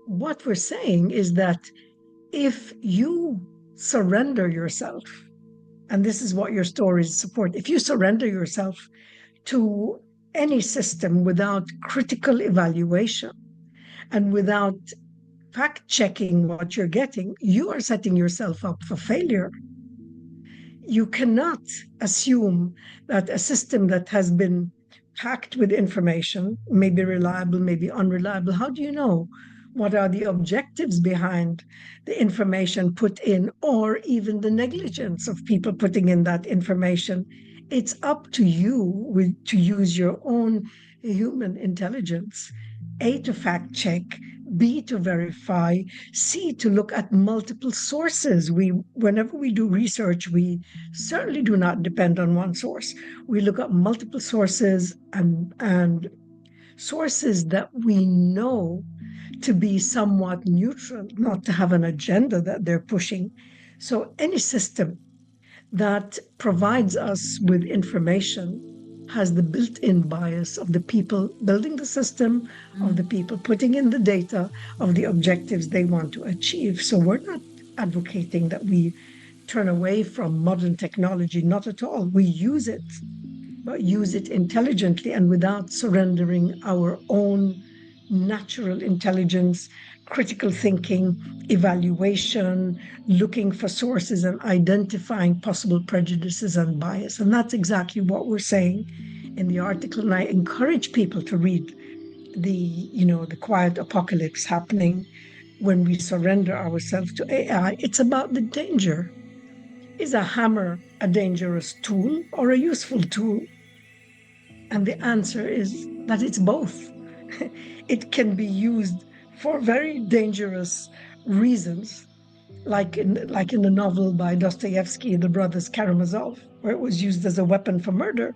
what we're saying is that if you surrender yourself, and this is what your stories support, if you surrender yourself to any system without critical evaluation and without fact checking what you're getting, you are setting yourself up for failure. You cannot assume that a system that has been packed with information, maybe reliable, maybe unreliable, how do you know? What are the objectives behind the information put in, or even the negligence of people putting in that information? It's up to you to use your own human intelligence, A, to fact check, B, to verify, C, to look at multiple sources. Whenever we do research, we certainly do not depend on one source. We look at multiple sources and sources that we know to be somewhat neutral, not to have an agenda that they're pushing. So any system that provides us with information has the built-in bias of the people building the system, of the people putting in the data, of the objectives they want to achieve. So we're not advocating that we turn away from modern technology, not at all. We use it, but use it intelligently and without surrendering our own natural intelligence, critical thinking, evaluation, looking for sources and identifying possible prejudices and bias. And that's exactly what we're saying in the article. And I encourage people to read the quiet apocalypse happening when we surrender ourselves to AI. It's about the danger. Is a hammer a dangerous tool or a useful tool? And the answer is that it's both. It can be used for very dangerous reasons, like in the novel by Dostoevsky, The Brothers Karamazov, where it was used as a weapon for murder.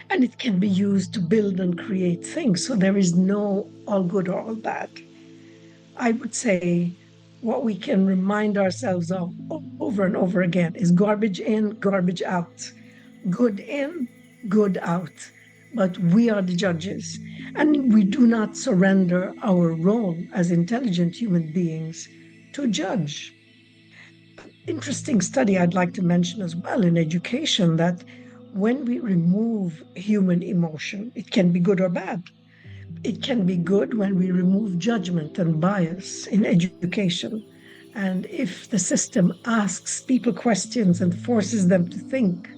And it can be used to build and create things. So there is no all good or all bad. I would say what we can remind ourselves of over and over again is garbage in, garbage out, good in, good out. But we are the judges, and we do not surrender our role as intelligent human beings to judge. Interesting study I'd like to mention as well in education, that when we remove human emotion, it can be good or bad. It can be good when we remove judgment and bias in education. And if the system asks people questions and forces them to think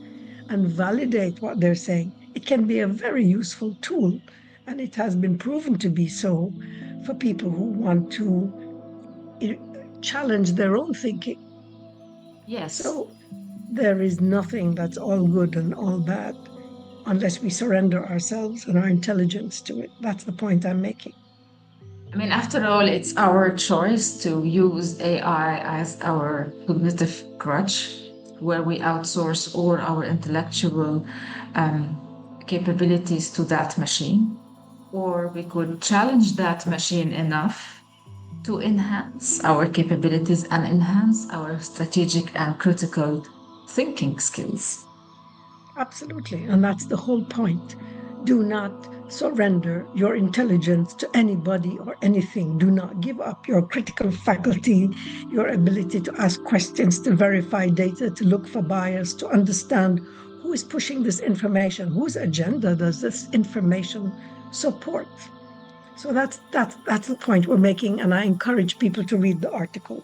and validate what they're saying, it can be a very useful tool. And it has been proven to be so for people who want to challenge their own thinking. Yes. So there is nothing that's all good and all bad unless we surrender ourselves and our intelligence to it. That's the point I'm making. I mean, after all, it's our choice to use AI as our cognitive crutch, where we outsource all our intellectual capabilities to that machine. Or we could challenge that machine enough to enhance our capabilities and enhance our strategic and critical thinking skills. Absolutely. And that's the whole point. Do not surrender your intelligence to anybody or anything. Do not give up your critical faculty, your ability to ask questions, to verify data, to look for bias, to understand who is pushing this information, whose agenda does this information support. So that's the point we're making, and I encourage people to read the article.